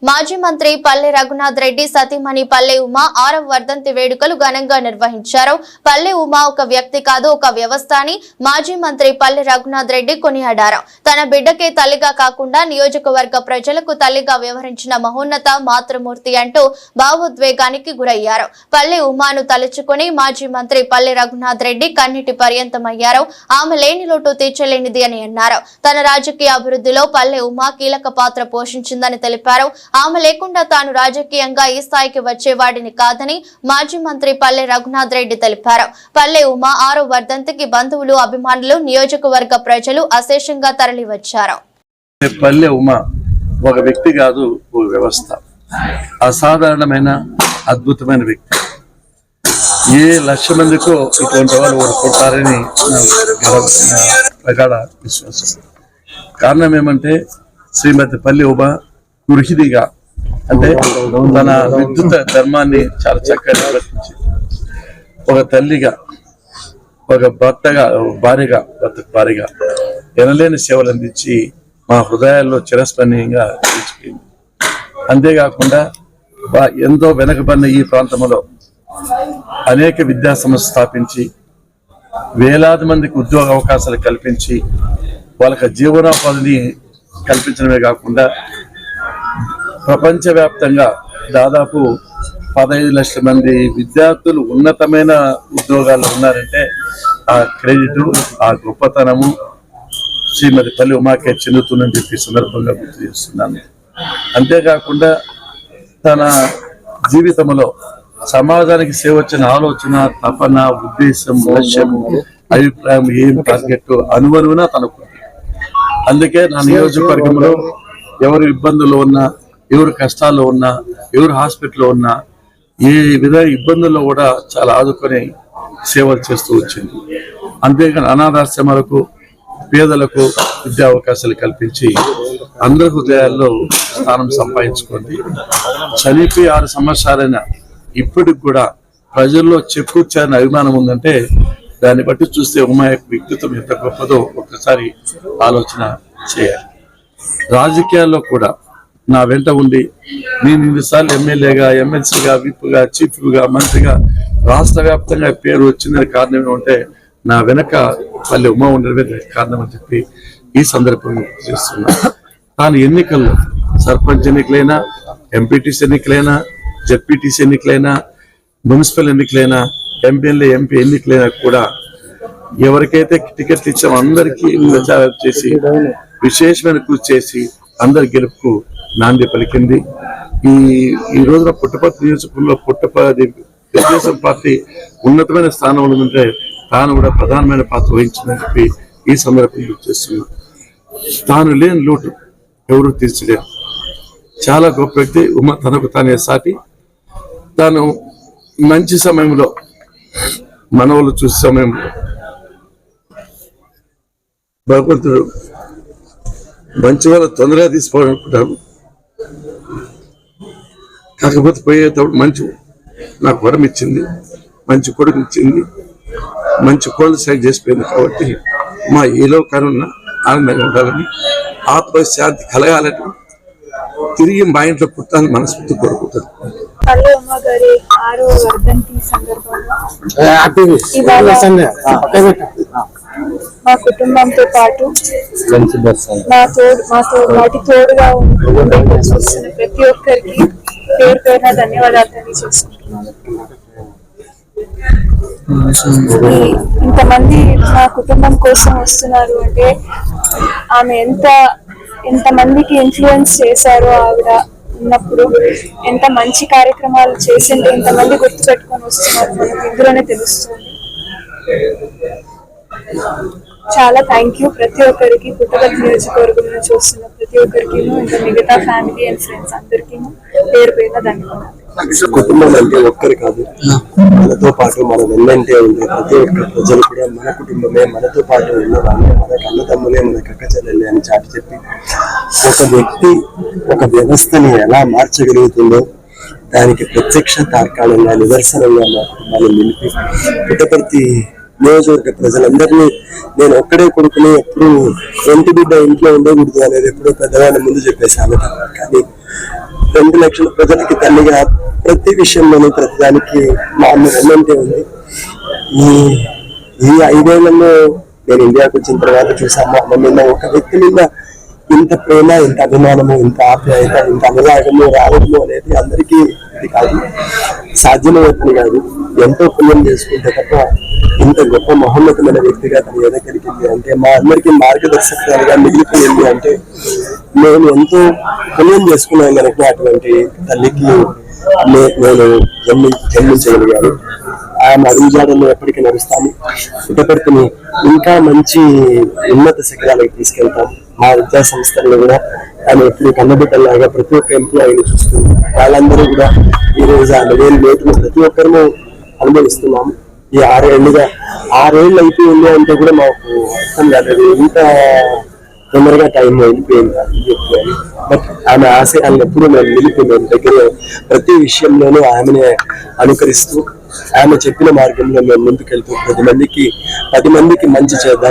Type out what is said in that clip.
మాజీ మంత్రి పల్లె రఘునాథ్ రెడ్డి సతీమణి పల్లె ఉమా 6వ వర్ధంతి వేడుకలు ఘనంగా నిర్వహించారు. పల్లె ఉమా ఒక వ్యక్తి కాదు, ఒక వ్యవస్థ అని మాజీ మంత్రి పల్లె రఘునాథ్ రెడ్డి కొనియాడారు. తన బిడ్డకే తల్లిగా కాకుండా నియోజకవర్గ ప్రజలకు తల్లిగా వ్యవహరించిన మహోన్నత మాతృమూర్తి అంటూ భావోద్వేగానికి గురయ్యారు. పల్లె ఉమాను తలుచుకుని మాజీ మంత్రి పల్లె రఘునాథ్ రెడ్డి కన్నీటి పర్యంతమయ్యారు. ఆమె లేని లోటు తీర్చలేనిది అని అన్నారు. తన రాజకీయ అభివృద్ధిలో పల్లె ఉమా కీలక పాత్ర పోషించిందని తెలిపారు. ఆమె లేకుండా తాను రాజకీయంగా ఈ స్థాయికి వచ్చేవాడిని కాదని మాజీ మంత్రి పల్లె రఘునాథ్ రెడ్డి తెలిపారు. పల్లె ఉమా 6వ వర్ధంతికి బంధువులు, అభిమానులు, నియోజకవర్గ ప్రజలు అశేషంగా తరలివచ్చారు. పల్లె ఉమా ఒక వ్యక్తి కాదు, ఒక వ్యవస్థ. అసాధారణమైన అద్భుతమైన వ్యక్తి. ఏ లక్ష మందికో ఇటువంటి వాళ్ళు ఓడుకుంటారని ప్రగాఢ విశ్వాసం. కారణం ఏమంటే శ్రీమతి పల్లె ఉమా గృహిణిగా, అంటే తన విద్యుత్ ధర్మాన్ని చాలా చక్కగా నిర్వర్తించి, ఒక తల్లిగా, ఒక భార్యగా, భార్యగా ఎనలేని సేవలు అందించి మా హృదయాల్లో చిరస్మరణీయంగా నిలిచిపోయింది. అంతేకాకుండా ఎంతో వెనకబడిన ఈ ప్రాంతంలో అనేక విద్యా సంస్థలు స్థాపించి వేలాది మందికి ఉద్యోగ అవకాశాలు కల్పించి వాళ్ళకి జీవనోపాధిని కల్పించడమే కాకుండా ప్రపంచవ్యాప్తంగా దాదాపు 15 లక్షల మంది విద్యార్థులు ఉన్నతమైన ఉద్యోగాల్లో ఉన్నారంటే ఆ క్రెడిట్, ఆ గొప్పతనము శ్రీమతి పల్లె ఉమాకే చెందుతుందని చెప్పి సందర్భంగా గుర్తు చేస్తున్నాను. అంతేకాకుండా తన జీవితంలో సమాజానికి సేవ వచ్చిన ఆలోచన, తపన, ఉద్దేశం, లక్ష్యము, అభిప్రాయం, ఏం టార్గెట్ అనువనువునా తనకు. అందుకే నా నియోజకవర్గంలో ఎవరు ఇబ్బందుల్లో ఉన్నా, ఎవరు కష్టాల్లో ఉన్నా, ఎవరు హాస్పిటల్లో ఉన్నా, ఏ విధంగా ఇబ్బందుల్లో కూడా చాలా ఆదుకొని సేవలు చేస్తూ వచ్చింది. అంతేకాని అనాథాశ్రమాలకు, పేదలకు విద్యా అవకాశాలు కల్పించి అందరి హృదయాల్లో స్థానం సంపాదించుకుంది. చనిపోయి 6 సంవత్సరాలైనా ఇప్పటికి కూడా ప్రజల్లో చెప్పుకొచ్చారని అభిమానం ఉందంటే దాన్ని బట్టి చూస్తే ఉమా యొక్క వ్యక్తిత్వం ఎంత గొప్పదో ఒక్కసారి ఆలోచన చేయాలి. రాజకీయాల్లో కూడా నా వెంట ఉండి నేను ఇన్నిసార్లు ఎమ్మెల్యేగా, ఎమ్మెల్సీగా, విప్గా, చీఫ్గా, మంత్రిగా రాష్ట్ర వ్యాప్తంగా పేరు వచ్చిందని కారణం ఏమంటే నా వెనక పల్లె ఉమా ఉండడమే కారణం అని చెప్పి ఈ సందర్భంగా చేస్తున్నా. తాను ఎన్నికల్లో సర్పంచ్ ఎన్నికలైనా, ఎంపీటీసీ ఎన్నికలైనా, జెడ్పీటీసీ ఎన్నికలైనా, మున్సిపల్ ఎన్నికలైనా, ఎమ్మెల్యే, ఎంపీ ఎన్నికలైనా కూడా ఎవరికైతే టికెట్లు ఇచ్చామో అందరికీ ప్రచారం చేసి విశేషమైన కృషి చేసి అందరి గెలుపుకు నాంది పలికింది. ఈ రోజున పుట్టపర్తి నియోజకవర్గంలో తెలుగుదేశం పార్టీ ఉన్నతమైన స్థానంలో ఉంటే తాను కూడా ప్రధానమైన పాత్ర వహించిందని చెప్పి ఈ సందర్భంగా చేస్తున్నాం. తాను లేని లోటు ఎవరు తీర్చలేరు. చాలా గొప్ప వ్యక్తి ఉమా. తనకు తానే సాటి తాను మంచి సమయంలో, మనవలు చూసే సమయంలో భగవంతుడు మంచి వాళ్ళ తొందరగా తీసుకోవాలనుకుంటాను. కాకపోతే పోయేటప్పుడు మంచి నాకు వరం ఇచ్చింది, మంచి కొడుకు ఇచ్చింది, మంచి కోళ్ళు సైడ్ చేసిపోయింది. కాబట్టి మా ఏలో కరుణ ఆనందంగా ఉండాలని, ఆత్మశాంతి కలగాలని, తిరిగి మా ఇంట్లో పుట్టాలని మనస్ఫూర్తి కోరుకుంటాను. పల్లె ఉమా గారి 6వ వర్ధంతి సందర్భంగా మా కుటుంబంతో పాటు మాటి తోడుగా చూస్తున్న ప్రతి ఒక్కరికి పేరు పేరున ధన్యవాదాలు తెలియజేసుకుంటున్నాను. ఇంతమంది మా కుటుంబం కోసం వస్తున్నారు అంటే ఆమె ఎంతమందికి ఇన్ఫ్లుయెన్స్ చేశారో, ఆవిడ ఉన్నప్పుడు ఎంత మంచి కార్యక్రమాలు చేసింటే ఎంతమంది గుర్తుపెట్టుకొని వస్తున్నారు మనకు ఇందులోనే తెలుస్తుంది. చాలా థ్యాంక్ యూ ప్రతి ఒక్కరికి, పుట్టపర్తి నియోజకవర్గంలో చూస్తున్న ప్రతి ఒక్కరికి, ఇంకా మిగతా ఫ్యామిలీ అండ్ ఫ్రెండ్స్ అందరికీ పేరు పేరున ధన్యవాదాలు. కుటుంబం అంటే ఒక్కరి కాదు, మనతో పాటు మన వెన్నంటే ఉండే ప్రతి ఒక్క ప్రజలు కూడా మన కుటుంబమే, మనతో పాటు ఉన్న వాళ్ళే, మనకు అన్నదమ్ములే, మనకు అక్క చెల్లెలే అని చాటి చెప్పి ఒక వ్యక్తి ఒక వ్యవస్థని ఎలా మార్చగలుగుతుందో దానికి ప్రత్యక్ష తార్కాణంగా, నిదర్శనంగా మా కుటుంబాన్ని నిలిపి పుట్టపర్తి నియోజకవర్గ ప్రజలందరినీ నేను ఒక్కడే కొడుకుని ఎప్పుడు ఒంటి బిడ్డ ఇంట్లో ఉండకూడదు అనేది ఎప్పుడో పెద్దవాళ్ళ ముందు చెప్పేశాను. కానీ 2 లక్షల ప్రజలకి తల్లిగా ప్రతి విషయంలోనూ ప్రతిదానికి మా అమ్మ వెన్నంటే ఉంది. ఈ 5 ఏళ్లలో నేను ఇండియాకి వచ్చిన తర్వాత చూసాము అమ్మ మీద ఒక వ్యక్తి మీద ఇంత ప్రేమ, ఇంత అభిమానము, ఇంత ఆప్యాయత, ఇంత అనురాగము రావడము అనేది అందరికీ ఇది కాదు, సాధ్యమవుతుంది కాదు. ఎంతో పుణ్యం చేసుకుంటే తప్ప ఇంత గొప్ప మహోన్నతమైన వ్యక్తిగా తను ఎదగలిగింది అంటే, మా అందరికీ మార్గదర్శకులుగా మిగిలిపోయింది అంటే నేను ఎంతో పుణ్యం చేసుకున్నాను కనుక అటువంటి తల్లికి నేను జన్మించగలిగాను. ఆమె అడుగుజాడల్లో ఎప్పటికీ నడుస్తాము. పుట్టపర్తిని ఇంకా మంచి ఉన్నత శిఖరాలకు తీసుకెళ్తాం. మా విద్యా సంస్థల్లో కూడా ఆమె ఎప్పుడు కన్నబిడ్డలాగా ప్రతి ఒక్క ఎంప్లాయీని చూస్తుంది. వాళ్ళందరూ కూడా ఈ రోజు ఆమె లోటును ప్రతి ఒక్కరూ అనుభవిస్తున్నాము. ఈ 6 ఏళ్ళుగా 6 ఏళ్ళు అయిపోయింది అంటే కూడా మాకు అర్థం కాలేదు ఇంత తొందరగా టైం వెళ్ళిపోయింది అని చెప్పాను. బట్ ఆమె ఆశయాలను ఎప్పుడు మేము నిలిపినాం దగ్గర ప్రతి విషయంలోనూ ఆమెనే అనుకరిస్తూ ఆమె చెప్పిన మార్గంలో మేము ముందుకెళ్తూ 10 మందికి మంచి చేద్దాం.